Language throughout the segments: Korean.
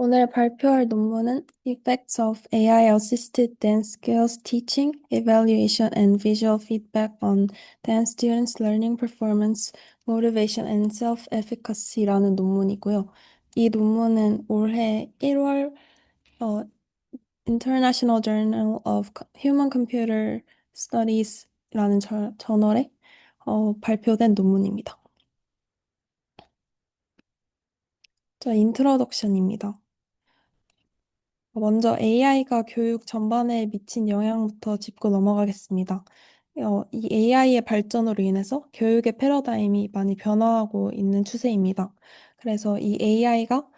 오늘 발표할 논문은 Effects of AI-Assisted Dance Skills Teaching, Evaluation and Visual Feedback on Dance Students' Learning Performance, Motivation and Self-Efficacy라는 논문이고요. 이 논문은 올해 1월 어, International Journal of Human Computer Studies라는 저널에 발표된 논문입니다. 자, 인트로덕션입니다. 먼저 AI가 교육 전반에 미친 영향부터 짚고 넘어가겠습니다. 이 AI의 발전으로 인해서 교육의 패러다임이 많이 변화하고 있는 추세입니다. 그래서 이 AI가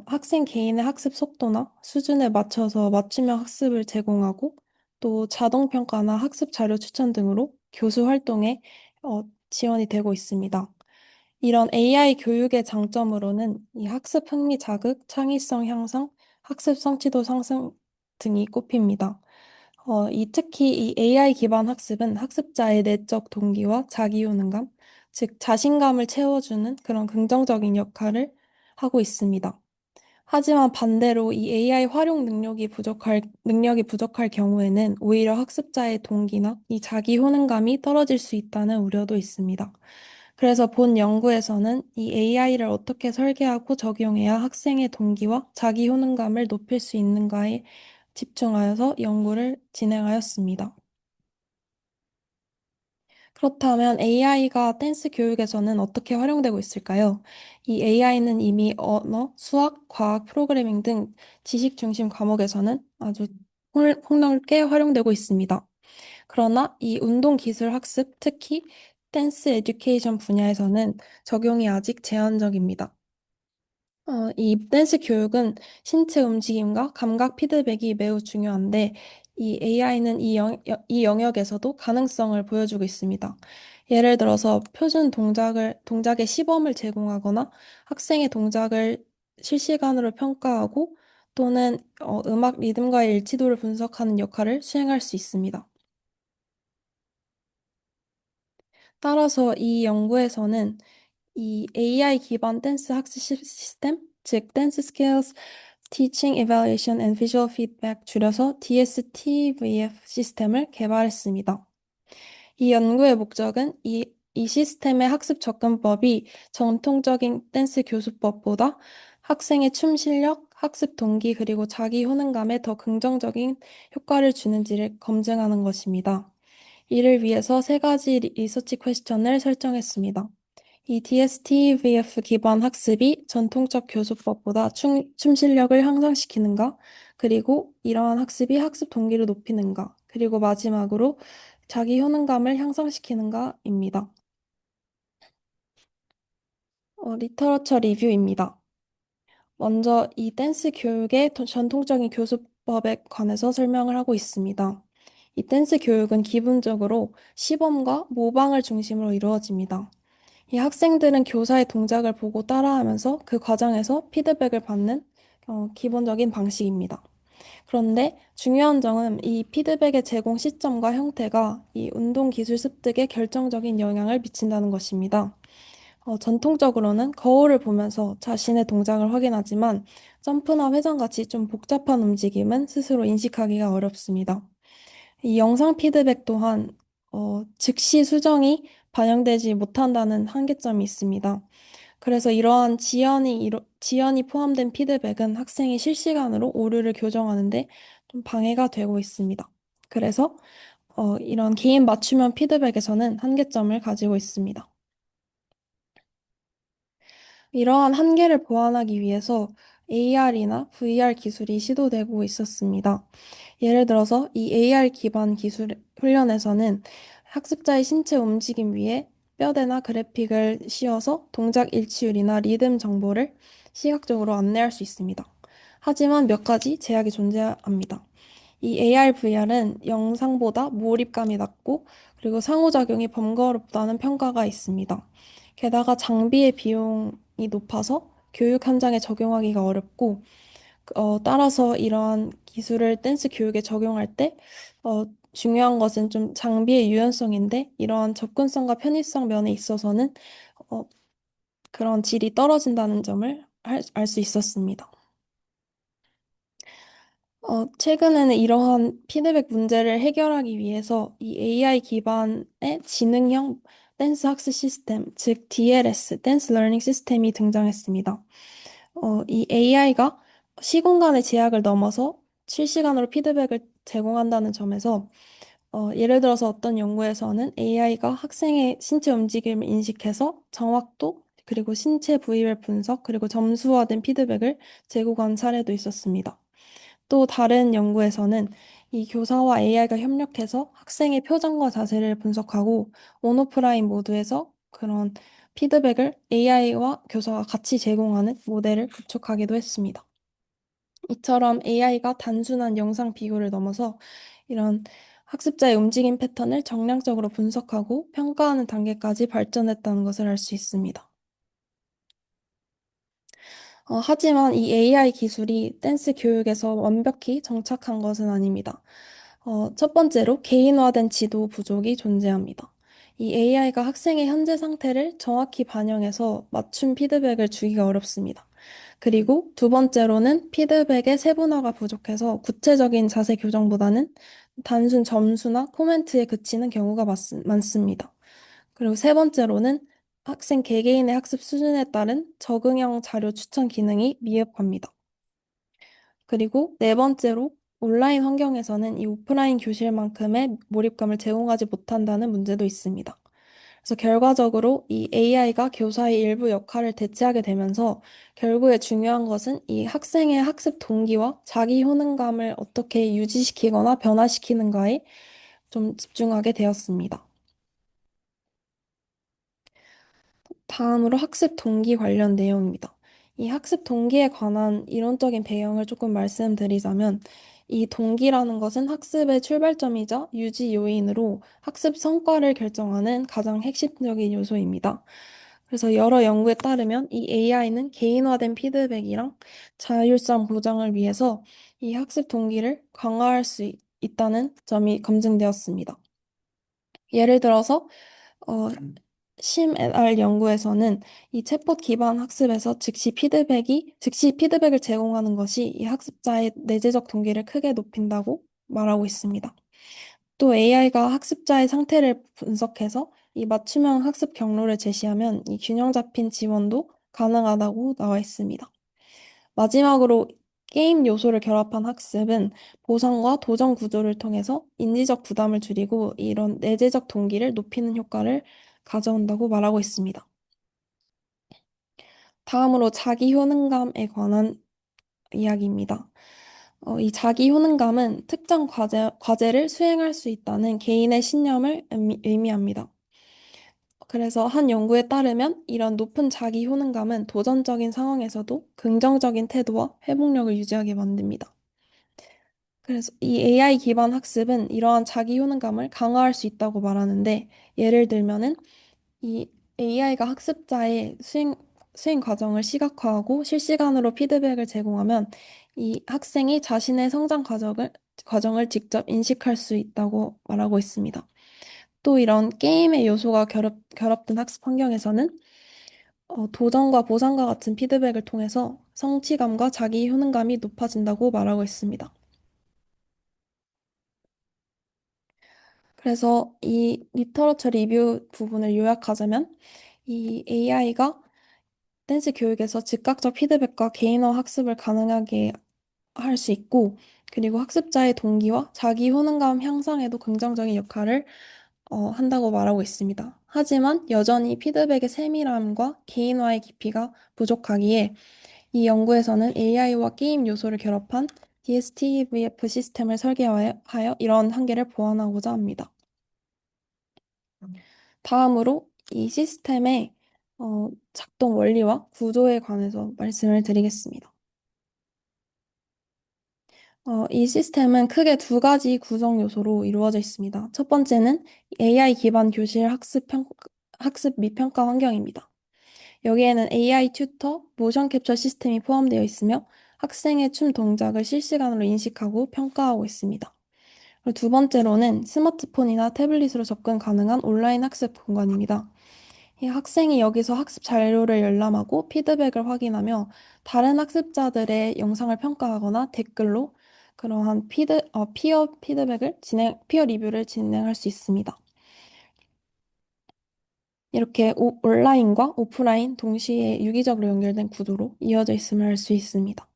학생 개인의 학습 속도나 수준에 맞춰서 맞춤형 학습을 제공하고 또 자동 평가나 학습 자료 추천 등으로 교수 활동에 지원이 되고 있습니다. 이런 AI 교육의 장점으로는 이 학습 흥미 자극, 창의성 향상, 학습 성취도 상승 등이 꼽힙니다. 특히 이 AI 기반 학습은 학습자의 내적 동기와 자기 효능감, 즉 자신감을 채워주는 그런 긍정적인 역할을 하고 있습니다. 하지만 반대로 이 AI 활용 능력이 부족할 경우에는 오히려 학습자의 동기나 이 자기 효능감이 떨어질 수 있다는 우려도 있습니다. 그래서 본 연구에서는 이 AI를 어떻게 설계하고 적용해야 학생의 동기와 자기 효능감을 높일 수 있는가에 집중하여서 연구를 진행하였습니다. 그렇다면 AI가 댄스 교육에서는 어떻게 활용되고 있을까요? 이 AI는 이미 언어, 수학, 과학, 프로그래밍 등 지식 중심 과목에서는 아주 폭넓게 활용되고 있습니다. 그러나 이 운동 기술 학습, 특히 댄스 에듀케이션 분야에서는 적용이 아직 제한적입니다. 이 댄스 교육은 신체 움직임과 감각 피드백이 매우 중요한데, 이 AI는 이 영역에서도 가능성을 보여주고 있습니다. 예를 들어서 표준 동작의 시범을 제공하거나 학생의 동작을 실시간으로 평가하고 또는 음악 리듬과의 일치도를 분석하는 역할을 수행할 수 있습니다. 따라서 이 연구에서는 이 AI 기반 댄스 학습 시스템, 즉 댄스 스킬스 Teaching Evaluation and Visual Feedback 줄여서 DSTVF 시스템을 개발했습니다. 이 연구의 목적은 이 시스템의 학습 접근법이 전통적인 댄스 교수법보다 학생의 춤 실력, 학습 동기, 그리고 자기 효능감에 더 긍정적인 효과를 주는지를 검증하는 것입니다. 이를 위해서 세 가지 리서치 퀘스천을 설정했습니다. 이 DST-VF 기반 학습이 전통적 교수법보다 춤 실력을 향상시키는가? 그리고 이러한 학습이 학습 동기를 높이는가? 그리고 마지막으로 자기 효능감을 향상시키는가입니다. 리터러처 리뷰입니다. 먼저 이 댄스 교육의 전통적인 교수법에 관해서 설명을 하고 있습니다. 이 댄스 교육은 기본적으로 시범과 모방을 중심으로 이루어집니다. 이 학생들은 교사의 동작을 보고 따라하면서 그 과정에서 피드백을 받는 기본적인 방식입니다. 그런데 중요한 점은 이 피드백의 제공 시점과 형태가 이 운동 기술 습득에 결정적인 영향을 미친다는 것입니다. 전통적으로는 거울을 보면서 자신의 동작을 확인하지만 점프나 회전 같이 좀 복잡한 움직임은 스스로 인식하기가 어렵습니다. 이 영상 피드백 또한 즉시 수정이 반영되지 못한다는 한계점이 있습니다. 그래서 이러한 지연이 포함된 피드백은 학생이 실시간으로 오류를 교정하는데 좀 방해가 되고 있습니다. 그래서 이런 개인 맞춤형 피드백에서는 한계점을 가지고 있습니다. 이러한 한계를 보완하기 위해서 AR이나 VR 기술이 시도되고 있었습니다. 예를 들어서 이 AR 기반 기술 훈련에서는 학습자의 신체 움직임 위에 뼈대나 그래픽을 씌워서 동작 일치율이나 리듬 정보를 시각적으로 안내할 수 있습니다. 하지만 몇 가지 제약이 존재합니다. 이 AR, VR은 영상보다 몰입감이 낮고 그리고 상호작용이 번거롭다는 평가가 있습니다. 게다가 장비의 비용이 높아서 교육 현장에 적용하기가 어렵고 따라서 이러한 기술을 댄스 교육에 적용할 때 중요한 것은 좀 장비의 유연성인데 이러한 접근성과 편의성 면에 있어서는 어, 그런 질이 떨어진다는 점을 알 수 있었습니다. 최근에는 이러한 피드백 문제를 해결하기 위해서 이 AI 기반의 지능형 댄스 학습 시스템, 즉 DLS, 댄스 러닝 시스템이 등장했습니다. 이 AI가 시공간의 제약을 넘어서 실시간으로 피드백을 제공한다는 점에서 예를 들어서 어떤 연구에서는 AI가 학생의 신체 움직임을 인식해서 정확도, 그리고 신체 부위별 분석, 그리고 점수화된 피드백을 제공한 사례도 있었습니다. 또 다른 연구에서는 이 교사와 AI가 협력해서 학생의 표정과 자세를 분석하고 온오프라인 모드에서 그런 피드백을 AI와 교사가 같이 제공하는 모델을 구축하기도 했습니다. 이처럼 AI가 단순한 영상 비교를 넘어서 이런 학습자의 움직임 패턴을 정량적으로 분석하고 평가하는 단계까지 발전했다는 것을 알 수 있습니다. 하지만 이 AI 기술이 댄스 교육에서 완벽히 정착한 것은 아닙니다. 첫 번째로 개인화된 지도 부족이 존재합니다. 이 AI가 학생의 현재 상태를 정확히 반영해서 맞춤 피드백을 주기가 어렵습니다. 그리고 두 번째로는 피드백의 세분화가 부족해서 구체적인 자세 교정보다는 단순 점수나 코멘트에 그치는 경우가 많습니다. 그리고 세 번째로는 학생 개개인의 학습 수준에 따른 적응형 자료 추천 기능이 미흡합니다. 그리고 네 번째로 온라인 환경에서는 이 오프라인 교실만큼의 몰입감을 제공하지 못한다는 문제도 있습니다. 그래서 결과적으로 이 AI가 교사의 일부 역할을 대체하게 되면서 결국에 중요한 것은 이 학생의 학습 동기와 자기 효능감을 어떻게 유지시키거나 변화시키는가에 좀 집중하게 되었습니다. 다음으로 학습 동기 관련 내용입니다. 이 학습 동기에 관한 이론적인 배경을 조금 말씀드리자면, 이 동기라는 것은 학습의 출발점이자 유지 요인으로 학습 성과를 결정하는 가장 핵심적인 요소입니다. 그래서 여러 연구에 따르면 이 AI는 개인화된 피드백이랑 자율성 보장을 위해서 이 학습 동기를 강화할 수 있다는 점이 검증되었습니다. 예를 들어서 어, 심 et al. 연구에서는 이 챗봇 기반 학습에서 즉시 피드백을 제공하는 것이 이 학습자의 내재적 동기를 크게 높인다고 말하고 있습니다. 또 AI가 학습자의 상태를 분석해서 이 맞춤형 학습 경로를 제시하면 이 균형 잡힌 지원도 가능하다고 나와 있습니다. 마지막으로 게임 요소를 결합한 학습은 보상과 도전 구조를 통해서 인지적 부담을 줄이고 이런 내재적 동기를 높이는 효과를 가져온다고 말하고 있습니다. 다음으로 자기 효능감에 관한 이야기입니다. 이 자기 효능감은 특정 과제를 수행할 수 있다는 개인의 신념을 의미합니다. 그래서 한 연구에 따르면 이런 높은 자기 효능감은 도전적인 상황에서도 긍정적인 태도와 회복력을 유지하게 만듭니다. 그래서 이 AI 기반 학습은 이러한 자기 효능감을 강화할 수 있다고 말하는데, 예를 들면은 이 AI가 학습자의 수행 과정을 시각화하고 실시간으로 피드백을 제공하면 이 학생이 자신의 성장 과정을 직접 인식할 수 있다고 말하고 있습니다. 또 이런 게임의 요소가 결합된 학습 환경에서는 도전과 보상과 같은 피드백을 통해서 성취감과 자기 효능감이 높아진다고 말하고 있습니다. 그래서 이 리터러처 리뷰 부분을 요약하자면 이 AI가 댄스 교육에서 즉각적 피드백과 개인화 학습을 가능하게 할 수 있고, 그리고 학습자의 동기와 자기 효능감 향상에도 긍정적인 역할을 한다고 말하고 있습니다. 하지만 여전히 피드백의 세밀함과 개인화의 깊이가 부족하기에 이 연구에서는 AI와 게임 요소를 결합한 DSTVF 시스템을 설계하여 이런 한계를 보완하고자 합니다. 다음으로 이 시스템의 작동 원리와 구조에 관해서 말씀을 드리겠습니다. 이 시스템은 크게 두 가지 구성 요소로 이루어져 있습니다. 첫 번째는 AI 기반 교실 학습 및 평가 환경입니다. 여기에는 AI 튜터, 모션 캡처 시스템이 포함되어 있으며 학생의 춤 동작을 실시간으로 인식하고 평가하고 있습니다. 그리고 두 번째로는 스마트폰이나 태블릿으로 접근 가능한 온라인 학습 공간입니다. 이 학생이 여기서 학습 자료를 열람하고 피드백을 확인하며 다른 학습자들의 영상을 평가하거나 댓글로 그러한 피어 리뷰를 진행할 수 있습니다. 이렇게 온라인과 오프라인 동시에 유기적으로 연결된 구도로 이어져 있음을 알 수 있습니다.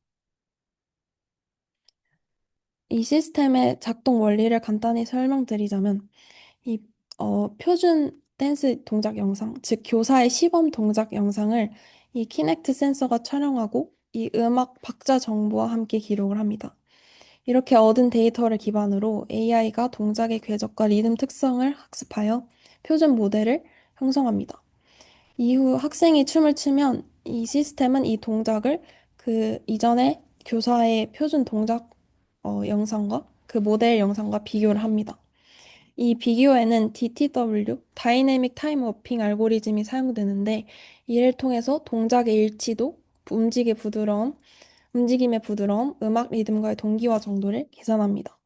이 시스템의 작동 원리를 간단히 설명드리자면, 이 표준 댄스 동작 영상, 즉 교사의 시범 동작 영상을 이 키넥트 센서가 촬영하고 이 음악 박자 정보와 함께 기록을 합니다. 이렇게 얻은 데이터를 기반으로 AI가 동작의 궤적과 리듬 특성을 학습하여 표준 모델을 형성합니다. 이후 학생이 춤을 추면 이 시스템은 이 동작을 그 이전에 교사의 표준 동작 영상과 그 모델 영상과 비교를 합니다. 이 비교에는 DTW, 다이내믹 타임 워핑 알고리즘이 사용되는데 이를 통해서 동작의 일치도, 움직임의 부드러움, 음악 리듬과의 동기화 정도를 계산합니다.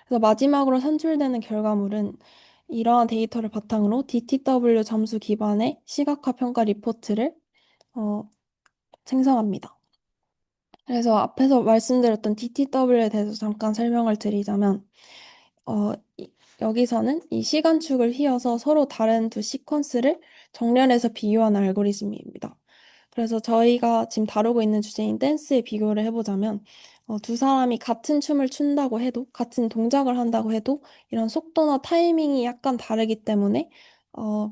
그래서 마지막으로 산출되는 결과물은 이러한 데이터를 바탕으로 DTW 잠수 기반의 시각화 평가 리포트를 어, 생성합니다. 그래서 앞에서 말씀드렸던 DTW에 대해서 잠깐 설명을 드리자면 어, 이- 여기서는 이 시간축을 휘어서 서로 다른 두 시퀀스를 정렬해서 비교하는 알고리즘입니다. 그래서 저희가 지금 다루고 있는 주제인 댄스에 비교를 해보자면 두 사람이 같은 춤을 춘다고 해도 같은 동작을 한다고 해도 이런 속도나 타이밍이 약간 다르기 때문에 어,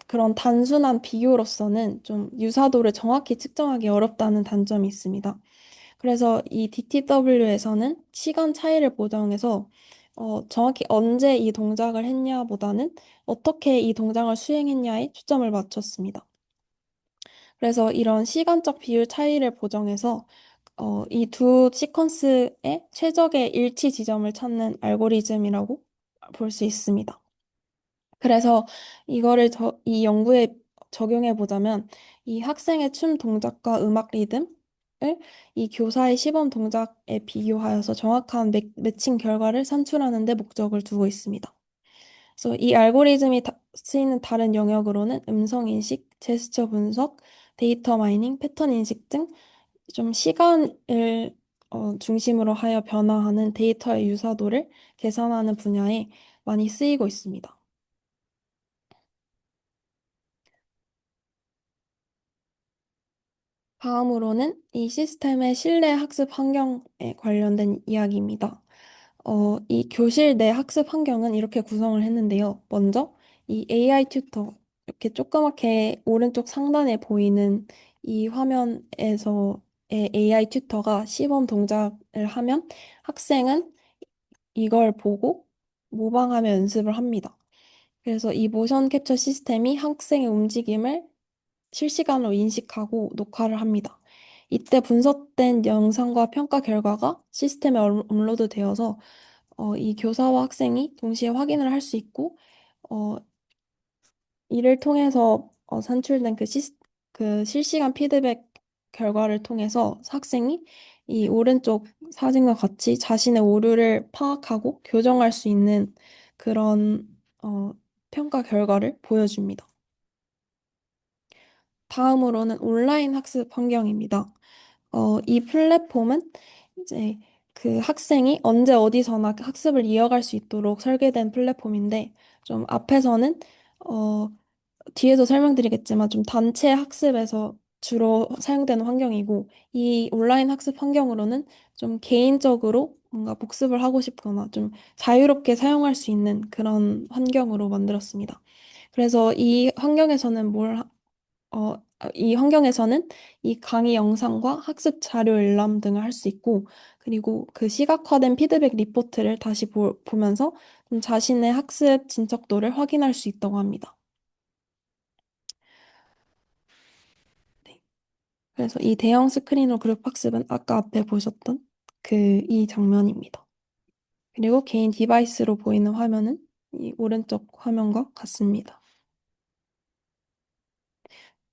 그런 단순한 비교로서는 좀 유사도를 정확히 측정하기 어렵다는 단점이 있습니다. 그래서 이 DTW에서는 시간 차이를 보정해서 정확히 언제 이 동작을 했냐보다는 어떻게 이 동작을 수행했냐에 초점을 맞췄습니다. 그래서 이런 시간적 비율 차이를 보정해서 이 두 시퀀스의 최적의 일치 지점을 찾는 알고리즘이라고 볼 수 있습니다. 그래서 이 연구에 적용해 보자면 이 학생의 춤 동작과 음악 리듬을 이 교사의 시범 동작에 비교하여서 정확한 매칭 결과를 산출하는 데 목적을 두고 있습니다. 그래서 이 알고리즘이 쓰이는 다른 영역으로는 음성 인식, 제스처 분석, 데이터 마이닝, 패턴 인식 등 좀 시간을 중심으로 하여 변화하는 데이터의 유사도를 계산하는 분야에 많이 쓰이고 있습니다. 다음으로는 이 시스템의 실내 학습 환경에 관련된 이야기입니다. 이 교실 내 학습 환경은 이렇게 구성을 했는데요. 먼저 이 AI 튜터, 이렇게 조그맣게 오른쪽 상단에 보이는 이 화면에서의 AI 튜터가 시범 동작을 하면 학생은 이걸 보고 모방하며 연습을 합니다. 그래서 이 모션 캡처 시스템이 학생의 움직임을 실시간으로 인식하고 녹화를 합니다. 이때 분석된 영상과 평가 결과가 시스템에 업로드되어서 이 교사와 학생이 동시에 확인을 할 수 있고 어, 이를 통해서 산출된 그 실시간 피드백 결과를 통해서 학생이 이 오른쪽 사진과 같이 자신의 오류를 파악하고 교정할 수 있는 그런 평가 결과를 보여줍니다. 다음으로는 온라인 학습 환경입니다. 이 플랫폼은 이제 그 학생이 언제 어디서나 학습을 이어갈 수 있도록 설계된 플랫폼인데, 좀 앞에서는, 어, 뒤에서 설명드리겠지만 좀 단체 학습에서 주로 사용되는 환경이고, 이 온라인 학습 환경으로는 좀 개인적으로 뭔가 복습을 하고 싶거나 좀 자유롭게 사용할 수 있는 그런 환경으로 만들었습니다. 그래서 이 환경에서는 이 강의 영상과 학습 자료 열람 등을 할 수 있고, 그리고 그 시각화된 피드백 리포트를 다시 보면서 좀 자신의 학습 진척도를 확인할 수 있다고 합니다. 네. 그래서 이 대형 스크린으로 그룹 학습은 아까 앞에 보셨던 이 장면입니다. 그리고 개인 디바이스로 보이는 화면은 이 오른쪽 화면과 같습니다.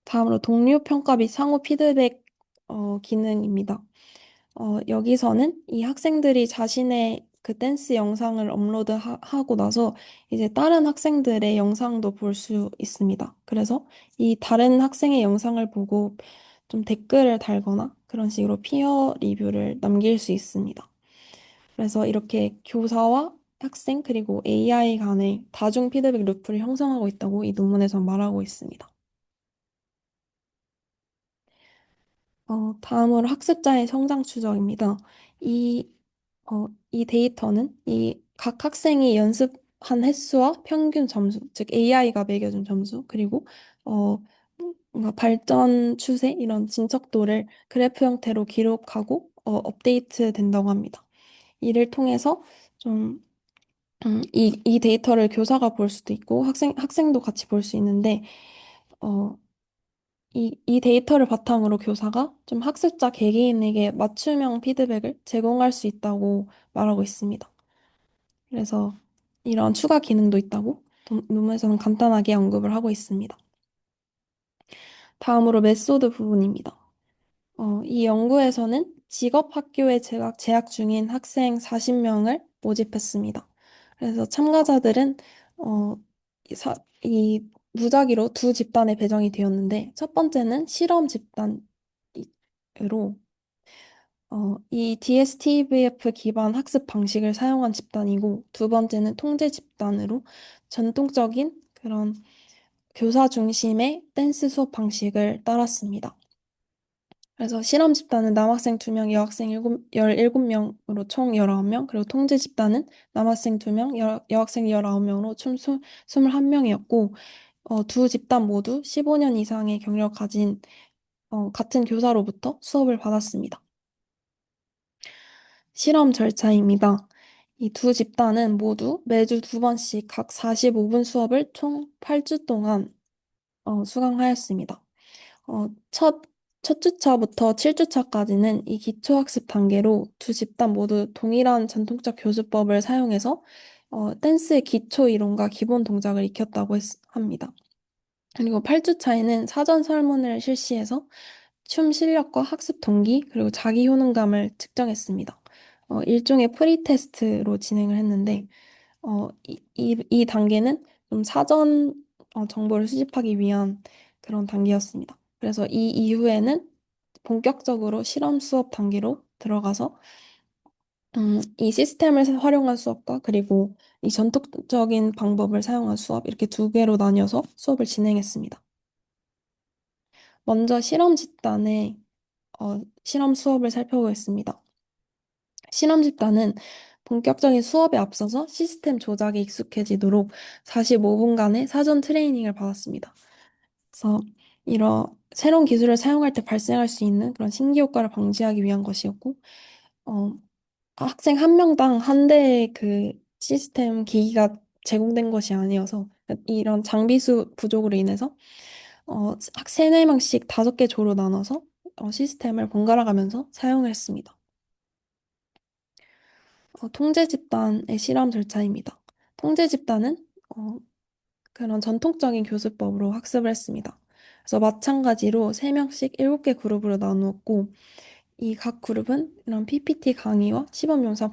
다음으로 동료 평가 및 상호 피드백 기능입니다. 여기서는 이 학생들이 자신의 그 댄스 영상을 업로드하고 나서 이제 다른 학생들의 영상도 볼 수 있습니다. 그래서 이 다른 학생의 영상을 보고 좀 댓글을 달거나 그런 식으로 피어 리뷰를 남길 수 있습니다. 그래서 이렇게 교사와 학생 그리고 AI 간의 다중 피드백 루프를 형성하고 있다고 이 논문에서 말하고 있습니다. 다음으로 학습자의 성장 추적입니다. 이, 이 데이터는 이 각 학생이 연습한 횟수와 평균 점수, 즉 AI가 매겨준 점수, 그리고 어, 뭔가 발전 추세, 이런 진척도를 그래프 형태로 기록하고 업데이트 된다고 합니다. 이를 통해서 좀 이 데이터를 교사가 볼 수도 있고 학생도 같이 볼 수 있는데 어, 이 데이터를 바탕으로 교사가 좀 학습자 개개인에게 맞춤형 피드백을 제공할 수 있다고 말하고 있습니다. 그래서 이런 추가 기능도 있다고 논문에서는 간단하게 언급을 하고 있습니다. 다음으로 메소드 부분입니다. 이 연구에서는 직업학교에 재학 중인 학생 40명을 모집했습니다. 그래서 참가자들은 어, 이, 사- 이 무작위로 두 집단에 배정이 되었는데 첫 번째는 실험 집단으로 이 DSTVF 기반 학습 방식을 사용한 집단이고 두 번째는 통제 집단으로 전통적인 그런 교사 중심의 댄스 수업 방식을 따랐습니다. 그래서 실험 집단은 남학생 2명, 여학생 17명으로 총 19명, 그리고 통제 집단은 남학생 2명, 여학생 19명으로 총 21명이었고, 두 집단 모두 15년 이상의 경력 가진 같은 교사로부터 수업을 받았습니다. 실험 절차입니다. 이 두 집단은 모두 매주 2번씩 각 45분 수업을 총 8주 동안 수강하였습니다. 첫 주차부터 7주차까지는 이 기초학습 단계로 두 집단 모두 동일한 전통적 교수법을 사용해서 댄스의 기초 이론과 기본 동작을 익혔다고 합니다. 그리고 8주차에는 사전 설문을 실시해서 춤 실력과 학습 동기, 그리고 자기 효능감을 측정했습니다. 일종의 프리 테스트로 진행을 했는데, 이 단계는 좀 사전 정보를 수집하기 위한 그런 단계였습니다. 그래서 이 이후에는 본격적으로 실험 수업 단계로 들어가서 이 시스템을 활용한 수업과 그리고 이 전통적인 방법을 사용한 수업 이렇게 두 개로 나뉘어서 수업을 진행했습니다. 먼저 실험 집단의 실험 수업을 살펴보겠습니다. 실험 집단은 본격적인 수업에 앞서서 시스템 조작에 익숙해지도록 45분간의 사전 트레이닝을 받았습니다. 그래서 이런 새로운 기술을 사용할 때 발생할 수 있는 그런 신기 효과를 방지하기 위한 것이었고, 어, 학생 한 명당 한 대의 그 시스템 기기가 제공된 것이 아니어서 이런 장비수 부족으로 인해서 학 세네 명씩 5개 조로 나눠서 시스템을 번갈아 가면서 사용을 했습니다. 통제 집단의 실험 절차입니다. 통제 집단은 그런 전통적인 교수법으로 학습을 했습니다. 그래서 마찬가지로 3명씩 7개 그룹으로 나누었고, 이 각 그룹은 이런 PPT 강의와 시범 영상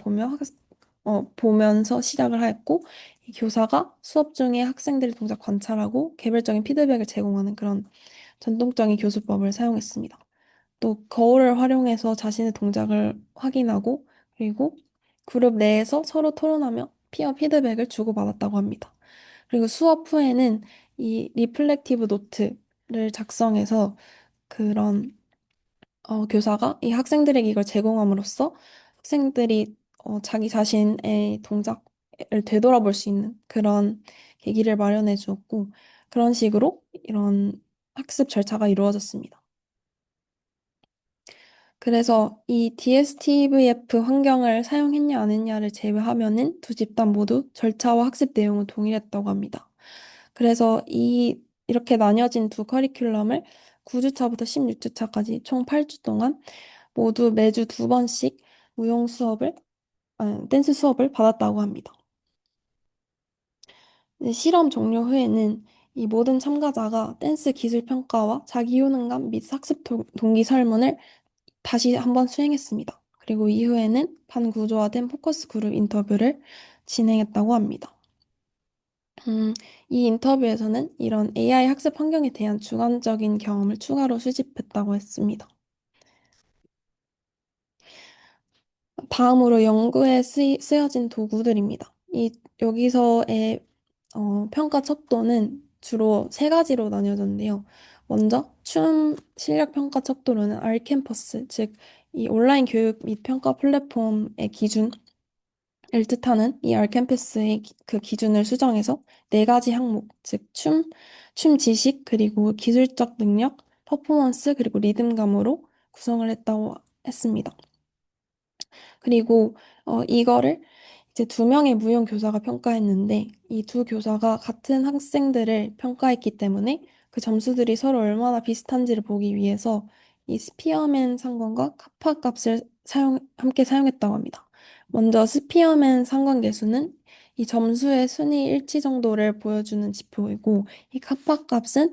보면서 시작을 하였고, 이 교사가 수업 중에 학생들의 동작 관찰하고 개별적인 피드백을 제공하는 그런 전통적인 교수법을 사용했습니다. 또 거울을 활용해서 자신의 동작을 확인하고 그리고 그룹 내에서 서로 토론하며 피어 피드백을 주고받았다고 합니다. 그리고 수업 후에는 이 리플렉티브 노트를 작성해서 그런 교사가 이 학생들에게 이걸 제공함으로써 학생들이 자기 자신의 동작을 되돌아볼 수 있는 그런 계기를 마련해 주었고 그런 식으로 이런 학습 절차가 이루어졌습니다. 그래서 이 DSTVF 환경을 사용했냐 안 했냐를 제외하면은 두 집단 모두 절차와 학습 내용은 동일했다고 합니다. 그래서 이렇게 나뉘어진 두 커리큘럼을 9주차부터 16주차까지 총 8주 동안 모두 매주 2번씩 댄스 수업을 받았다고 합니다. 네, 실험 종료 후에는 이 모든 참가자가 댄스 기술 평가와 자기 효능감 및 학습 동기 설문을 다시 한번 수행했습니다. 그리고 이후에는 반구조화된 포커스 그룹 인터뷰를 진행했다고 합니다. 이 인터뷰에서는 이런 AI 학습 환경에 대한 주관적인 경험을 추가로 수집했다고 했습니다. 다음으로 연구에 쓰여진 도구들입니다. 여기서의 평가 척도는 주로 세 가지로 나뉘어졌는데요. 먼저 춤 실력 평가 척도로는 알캠퍼스, 즉 이 온라인 교육 및 평가 플랫폼의 기준을 뜻하는 이 알캠퍼스의 그 기준을 수정해서 네 가지 항목, 즉 춤 지식, 그리고 기술적 능력, 퍼포먼스, 그리고 리듬감으로 구성을 했다고 했습니다. 그리고 이거를 이제 두 명의 무용 교사가 평가했는데 이 두 교사가 같은 학생들을 평가했기 때문에 그 점수들이 서로 얼마나 비슷한지를 보기 위해서 이 스피어맨 상관과 카파 값을 함께 사용했다고 합니다. 먼저 스피어맨 상관계수는 이 점수의 순위 일치 정도를 보여주는 지표이고 이 카파 값은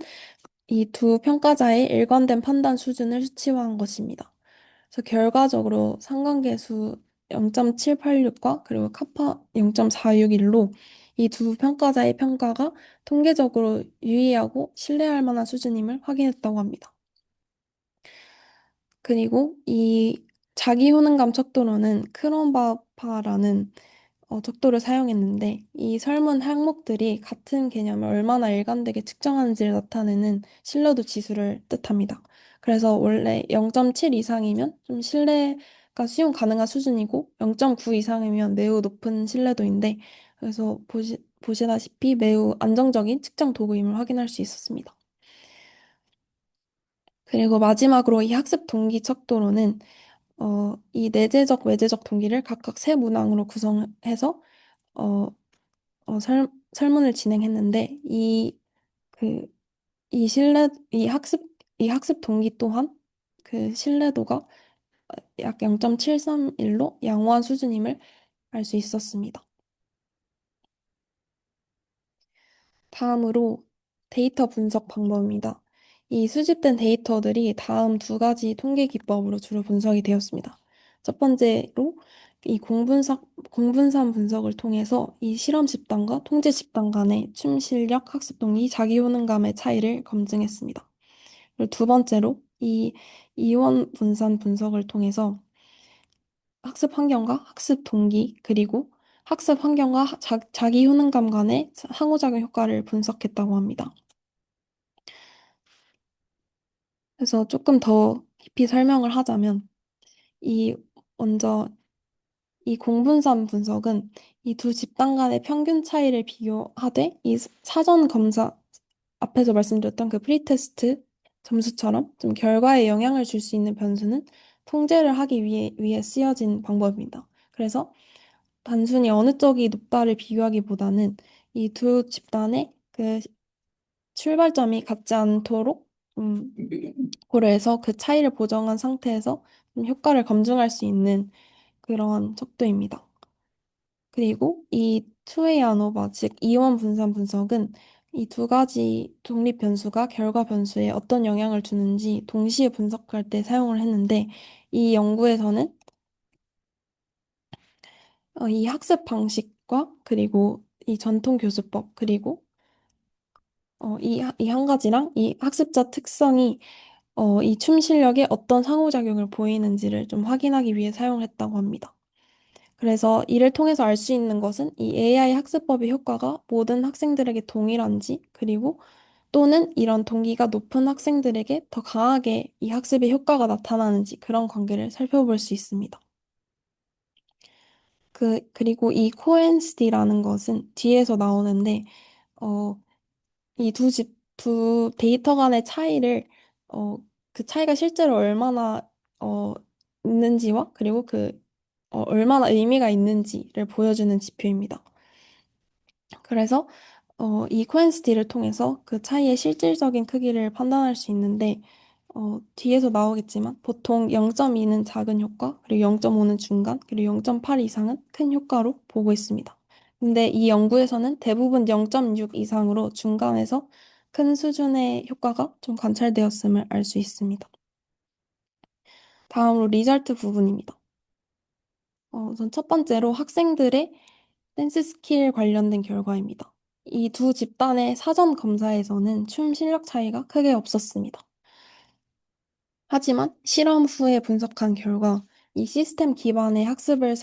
이 두 평가자의 일관된 판단 수준을 수치화한 것입니다. 그래서 결과적으로 상관계수 0.786과 그리고 카파 0.461로 이 두 평가자의 평가가 통계적으로 유의하고 신뢰할 만한 수준임을 확인했다고 합니다. 그리고 이 자기 효능감 척도로는 크롬바파라는 척도를 사용했는데 이 설문 항목들이 같은 개념을 얼마나 일관되게 측정하는지를 나타내는 신뢰도 지수를 뜻합니다. 그래서 원래 0.7 이상이면 좀 신뢰가 수용 가능한 수준이고 0.9 이상이면 매우 높은 신뢰도인데 그래서 보시다시피 매우 안정적인 측정 도구임을 확인할 수 있었습니다. 그리고 마지막으로 이 학습 동기 척도로는 이 내재적, 외재적 동기를 각각 세 문항으로 구성해서 어, 설문을 진행했는데 그, 이 학습 동기 또한 그 신뢰도가 약 0.731로 양호한 수준임을 알 수 있었습니다. 다음으로 데이터 분석 방법입니다. 이 수집된 데이터들이 다음 두 가지 통계 기법으로 주로 분석이 되었습니다. 첫 번째로 이 공분산 분석을 통해서 이 실험 집단과 통제 집단 간의 춤 실력, 학습 동기, 자기 효능감의 차이를 검증했습니다. 그리고 두 번째로 이 이원 분산 분석을 통해서 학습 환경과 학습 동기, 그리고 학습 환경과 자기 효능감 간의 상호작용 효과를 분석했다고 합니다. 그래서 조금 더 깊이 설명을 하자면, 이, 먼저 이 공분산 분석은 이 두 집단 간의 평균 차이를 비교하되, 이 사전 검사, 앞에서 말씀드렸던 그 프리테스트 점수처럼 좀 결과에 영향을 줄 수 있는 변수는 통제를 하기 위해 쓰여진 방법입니다. 그래서 단순히 어느 쪽이 높다를 비교하기보다는 이 두 집단의 그 출발점이 같지 않도록 고려해서 그 차이를 보정한 상태에서 좀 효과를 검증할 수 있는 그런 척도입니다. 그리고 이 투웨이 아노바, 즉 이원 분산 분석은 이 두 가지 독립 변수가 결과 변수에 어떤 영향을 주는지 동시에 분석할 때 사용을 했는데 이 연구에서는 이 학습 방식과 그리고 이 전통 교수법 그리고 이 한 가지랑 이 학습자 특성이 이 춤 실력에 어떤 상호작용을 보이는지를 좀 확인하기 위해 사용을 했다고 합니다. 그래서 이를 통해서 알 수 있는 것은 이 AI 학습법의 효과가 모든 학생들에게 동일한지, 그리고 또는 이런 동기가 높은 학생들에게 더 강하게 이 학습의 효과가 나타나는지 그런 관계를 살펴볼 수 있습니다. 그리고 이 코엔시티라는 것은 뒤에서 나오는데, 어, 두 데이터 간의 차이를, 어, 그 차이가 실제로 얼마나, 어, 있는지와 그리고 얼마나 의미가 있는지를 보여주는 지표입니다. 그래서, 이 코엔시티를 통해서 그 차이의 실질적인 크기를 판단할 수 있는데, 뒤에서 나오겠지만 보통 0.2는 작은 효과, 그리고 0.5는 중간, 그리고 0.8 이상은 큰 효과로 보고 있습니다. 근데 이 연구에서는 대부분 0.6 이상으로 중간에서 큰 수준의 효과가 좀 관찰되었음을 알 수 있습니다. 다음으로 리절트 부분입니다. 우선 첫 번째로 학생들의 댄스 스킬 관련된 결과입니다. 이 두 집단의 사전 검사에서는 춤 실력 차이가 크게 없었습니다. 하지만 실험 후에 분석한 결과 이 시스템 기반의 학습을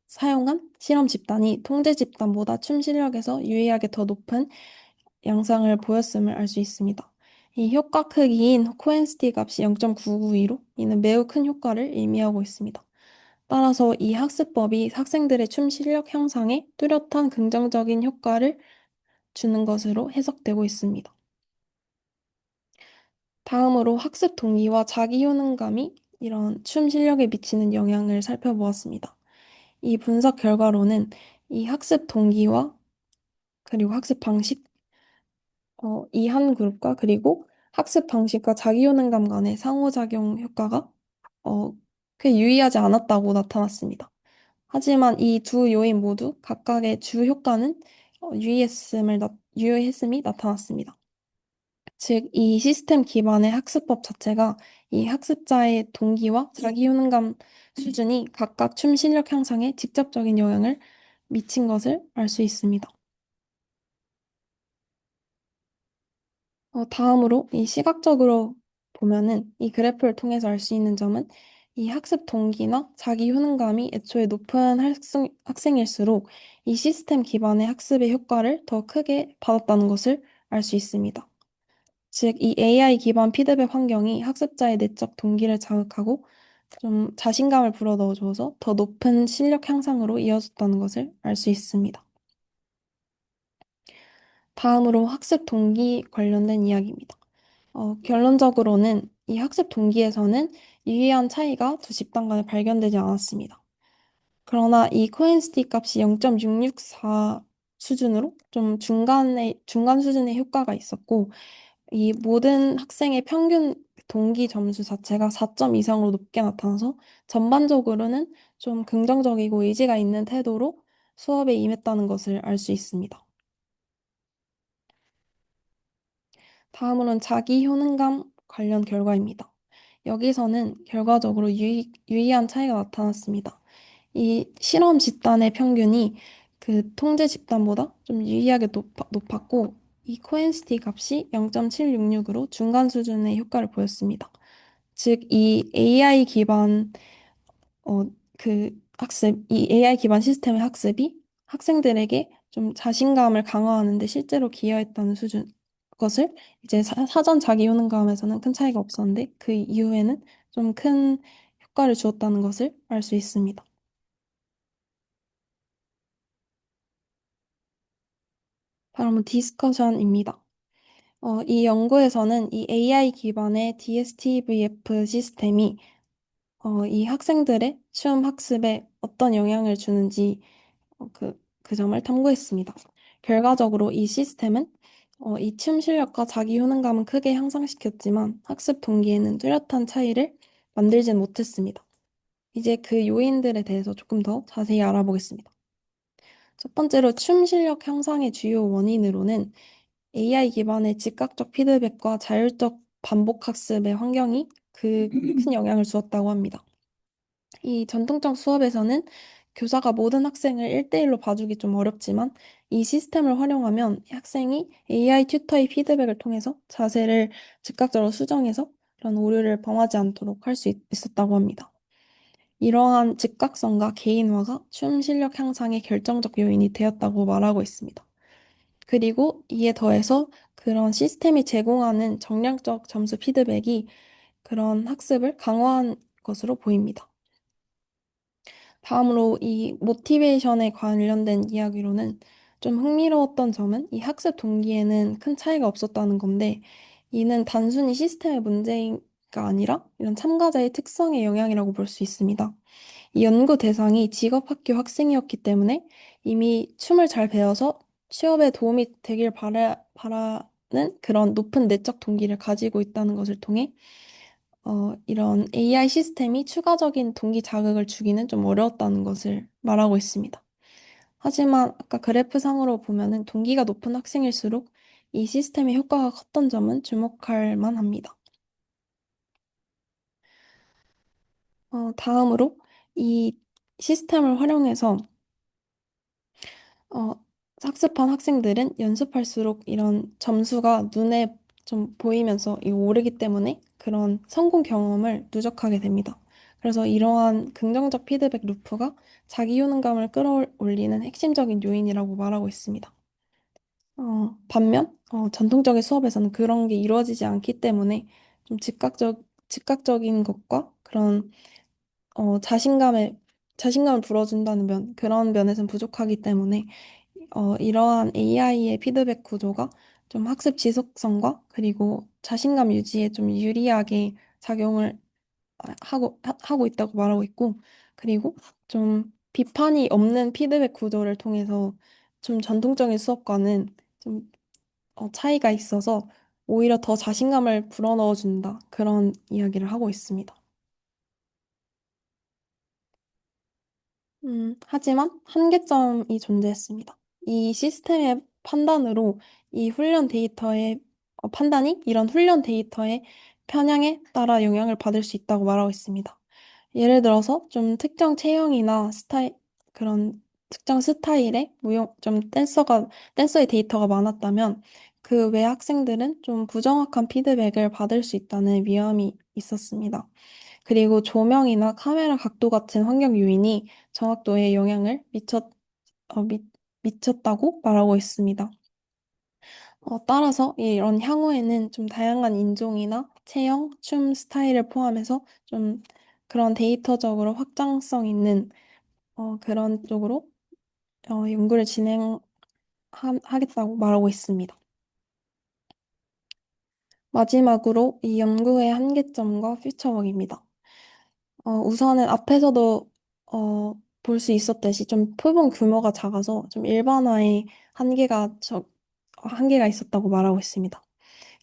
사용한 실험 집단이 통제 집단보다 춤 실력에서 유의하게 더 높은 양상을 보였음을 알 수 있습니다. 이 효과 크기인 코엔시티 값이 0.992로 이는 매우 큰 효과를 의미하고 있습니다. 따라서 이 학습법이 학생들의 춤 실력 향상에 뚜렷한 긍정적인 효과를 주는 것으로 해석되고 있습니다. 다음으로 학습 동기와 자기 효능감이 이런 춤 실력에 미치는 영향을 살펴보았습니다. 이 분석 결과로는 이 학습 동기와 그리고 학습 방식, 이 한 그룹과 그리고 학습 방식과 자기 효능감 간의 상호작용 효과가 어, 꽤 유의하지 않았다고 나타났습니다. 하지만 이 두 요인 모두 각각의 주 효과는 유의했음이 나타났습니다. 즉, 이 시스템 기반의 학습법 자체가 이 학습자의 동기와 자기 효능감 수준이 각각 춤 실력 향상에 직접적인 영향을 미친 것을 알 수 있습니다. 다음으로 이 시각적으로 보면은 이 그래프를 통해서 알 수 있는 점은 이 학습 동기나 자기 효능감이 애초에 높은 학생일수록 이 시스템 기반의 학습의 효과를 더 크게 받았다는 것을 알 수 있습니다. 즉, 이 AI 기반 피드백 환경이 학습자의 내적 동기를 자극하고 좀 자신감을 불어넣어줘서 더 높은 실력 향상으로 이어졌다는 것을 알 수 있습니다. 다음으로 학습 동기 관련된 이야기입니다. 결론적으로는 이 학습 동기에서는 유의한 차이가 두 집단 간에 발견되지 않았습니다. 그러나 이 코엔시티 값이 0.664 수준으로 좀 중간 수준의 효과가 있었고, 이 모든 학생의 평균 동기 점수 자체가 4점 이상으로 높게 나타나서 전반적으로는 좀 긍정적이고 의지가 있는 태도로 수업에 임했다는 것을 알 수 있습니다. 다음으로는 자기 효능감 관련 결과입니다. 여기서는 결과적으로 유의한 차이가 나타났습니다. 이 실험 집단의 평균이 그 통제 집단보다 좀 유의하게 높았고, 이 코엔시티 값이 0.766으로 중간 수준의 효과를 보였습니다. 즉, 이 AI 기반 이 AI 기반 시스템의 학습이 학생들에게 좀 자신감을 강화하는 데 실제로 기여했다는 것을 이제 사전 자기 효능감에서는 큰 차이가 없었는데 그 이후에는 좀 큰 효과를 주었다는 것을 알 수 있습니다. 다음은 디스커션입니다. 이 연구에서는 이 AI 기반의 DSTVF 시스템이 이 학생들의 춤 학습에 어떤 영향을 주는지 그 점을 탐구했습니다. 결과적으로 이 시스템은 이 춤 실력과 자기 효능감은 크게 향상시켰지만 학습 동기에는 뚜렷한 차이를 만들진 못했습니다. 이제 그 요인들에 대해서 조금 더 자세히 알아보겠습니다. 첫 번째로 춤 실력 향상의 주요 원인으로는 AI 기반의 즉각적 피드백과 자율적 반복 학습의 환경이 그 큰 영향을 주었다고 합니다. 이 전통적 수업에서는 교사가 모든 학생을 1대1로 봐주기 좀 어렵지만 이 시스템을 활용하면 학생이 AI 튜터의 피드백을 통해서 자세를 즉각적으로 수정해서 그런 오류를 범하지 않도록 할 수 있었다고 합니다. 이러한 즉각성과 개인화가 춤 실력 향상의 결정적 요인이 되었다고 말하고 있습니다. 그리고 이에 더해서 그런 시스템이 제공하는 정량적 점수 피드백이 그런 학습을 강화한 것으로 보입니다. 다음으로 이 모티베이션에 관련된 이야기로는 좀 흥미로웠던 점은 이 학습 동기에는 큰 차이가 없었다는 건데 이는 단순히 시스템의 문제가 아니라 이런 참가자의 특성의 영향이라고 볼 수 있습니다. 이 연구 대상이 직업학교 학생이었기 때문에 이미 춤을 잘 배워서 취업에 도움이 되길 바라는 그런 높은 내적 동기를 가지고 있다는 것을 통해 이런 AI 시스템이 추가적인 동기 자극을 주기는 좀 어려웠다는 것을 말하고 있습니다. 하지만 아까 그래프상으로 보면은 동기가 높은 학생일수록 이 시스템의 효과가 컸던 점은 주목할 만합니다. 다음으로 이 시스템을 활용해서 어, 학습한 학생들은 연습할수록 이런 점수가 눈에 좀 보이면서 오르기 때문에 그런 성공 경험을 누적하게 됩니다. 그래서 이러한 긍정적 피드백 루프가 자기 효능감을 끌어올리는 핵심적인 요인이라고 말하고 있습니다. 반면, 전통적인 수업에서는 그런 게 이루어지지 않기 때문에 좀 즉각적인 것과 그런, 자신감을 불어준다는 그런 면에서는 부족하기 때문에, 이러한 AI의 피드백 구조가 좀 학습 지속성과 그리고 자신감 유지에 좀 유리하게 작용을 하고 있다고 말하고 있고, 그리고 좀 비판이 없는 피드백 구조를 통해서 좀 전통적인 수업과는 좀 차이가 있어서 오히려 더 자신감을 불어넣어준다. 그런 이야기를 하고 있습니다. 하지만 한계점이 존재했습니다. 이 시스템의 판단으로 이 훈련 데이터의 판단이 이런 훈련 데이터의 편향에 따라 영향을 받을 수 있다고 말하고 있습니다. 예를 들어서 좀 특정 체형이나 그런 특정 스타일의 댄서의 데이터가 많았다면 그 외 학생들은 좀 부정확한 피드백을 받을 수 있다는 위험이 있었습니다. 그리고 조명이나 카메라 각도 같은 환경 요인이 정확도에 영향을 어, 미, 미쳤다고 말하고 있습니다. 따라서 이런 향후에는 좀 다양한 인종이나 체형, 춤 스타일을 포함해서 좀 그런 데이터적으로 확장성 있는 그런 쪽으로 연구를 진행하겠다고 말하고 있습니다. 마지막으로 이 연구의 한계점과 퓨처워크입니다. 우선은 앞에서도 볼 수 있었듯이 좀 표본 규모가 작아서 좀 일반화에 한계가 있었다고 말하고 있습니다.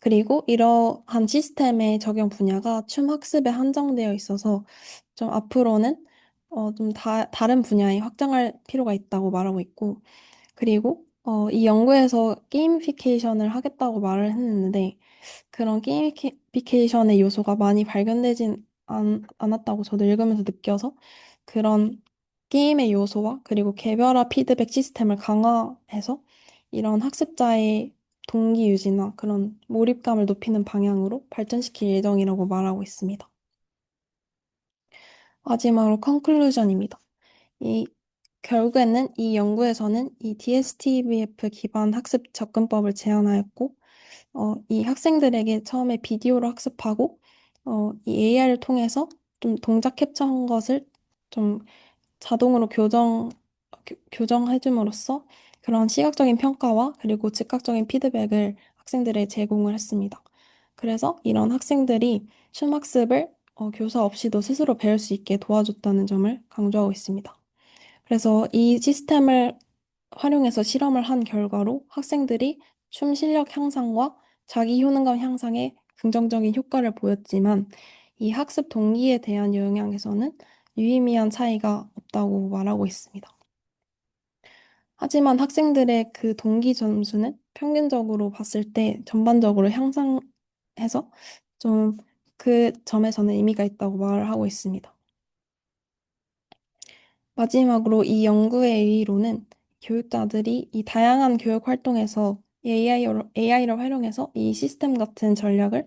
그리고 이러한 시스템의 적용 분야가 춤 학습에 한정되어 있어서 좀 앞으로는 좀 다른 분야에 확장할 필요가 있다고 말하고 있고, 그리고 이 연구에서 게이미피케이션을 하겠다고 말을 했는데, 그런 게이미피케이션의 요소가 많이 발견되진 않았다고 저도 읽으면서 느껴서 그런 게임의 요소와 그리고 개별화 피드백 시스템을 강화해서 이런 학습자의 동기 유지나 그런 몰입감을 높이는 방향으로 발전시킬 예정이라고 말하고 있습니다. 마지막으로 컨클루전입니다. 이 결국에는 이 연구에서는 이 DSTVF 기반 학습 접근법을 제안하였고, 이 학생들에게 처음에 비디오로 학습하고, 이 AI를 통해서 좀 동작 캡처한 것을 좀 자동으로 교정해줌으로써 그런 시각적인 평가와 그리고 즉각적인 피드백을 학생들에 제공을 했습니다. 그래서 이런 학생들이 춤 학습을 교사 없이도 스스로 배울 수 있게 도와줬다는 점을 강조하고 있습니다. 그래서 이 시스템을 활용해서 실험을 한 결과로 학생들이 춤 실력 향상과 자기 효능감 향상에 긍정적인 효과를 보였지만 이 학습 동기에 대한 영향에서는 유의미한 차이가 없다고 말하고 있습니다. 하지만 학생들의 그 동기 점수는 평균적으로 봤을 때 전반적으로 향상해서 좀 그 점에서는 의미가 있다고 말을 하고 있습니다. 마지막으로 이 연구에 의의로는 교육자들이 이 다양한 교육 활동에서 AI를 활용해서 이 시스템 같은 전략을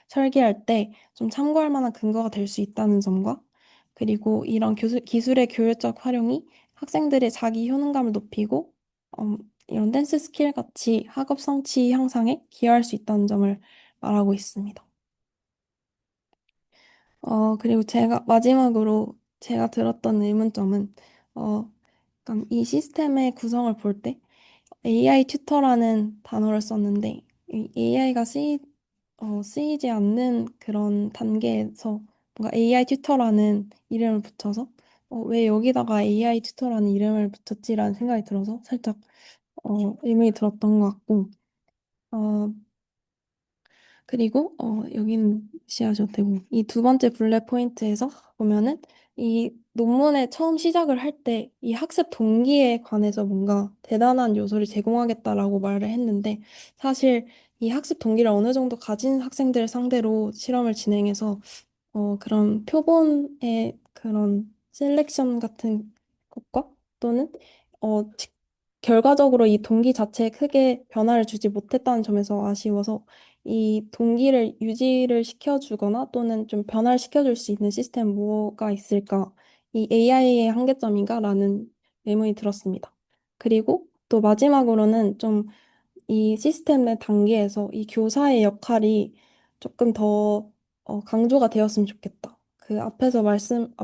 설계할 때 좀 참고할 만한 근거가 될 수 있다는 점과 그리고 이런 기술의 교육적 활용이 학생들의 자기 효능감을 높이고 이런 댄스 스킬 같이 학업 성취 향상에 기여할 수 있다는 점을 말하고 있습니다. 그리고 마지막으로 제가 들었던 의문점은 약간 이 시스템의 구성을 볼 때 AI 튜터라는 단어를 썼는데 AI가 쓰이지 않는 그런 단계에서 뭔가 AI 튜터라는 이름을 붙여서 왜 여기다가 AI 튜터라는 이름을 붙였지라는 생각이 들어서 살짝 의문이 들었던 것 같고 어, 그리고 여기는 무시하셔도 되고 이 두 번째 블랙 포인트에서 보면은 이 논문의 처음 시작을 할 때 이 학습 동기에 관해서 뭔가 대단한 요소를 제공하겠다라고 말을 했는데 사실 이 학습 동기를 어느 정도 가진 학생들 상대로 실험을 진행해서 그런 표본의 그런 셀렉션 같은 것과 또는 어, 지- 결과적으로 이 동기 자체에 크게 변화를 주지 못했다는 점에서 아쉬워서 이 동기를 유지를 시켜주거나 또는 좀 변화시켜줄 수 있는 시스템 뭐가 있을까? 이 AI의 한계점인가라는 의문이 들었습니다. 그리고 또 마지막으로는 좀 이 시스템의 단계에서 이 교사의 역할이 조금 더 강조가 되었으면 좋겠다. 그 앞에서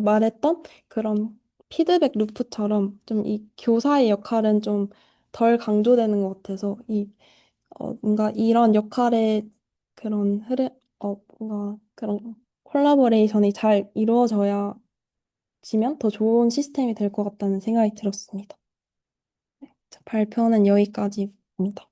말했던 그런 피드백 루프처럼 좀 이 교사의 역할은 좀 덜 강조되는 것 같아서 뭔가 이런 역할의 그런 뭔가 그런 콜라보레이션이 잘 이루어져야 지면 더 좋은 시스템이 될 것 같다는 생각이 들었습니다. 발표는 여기까지입니다.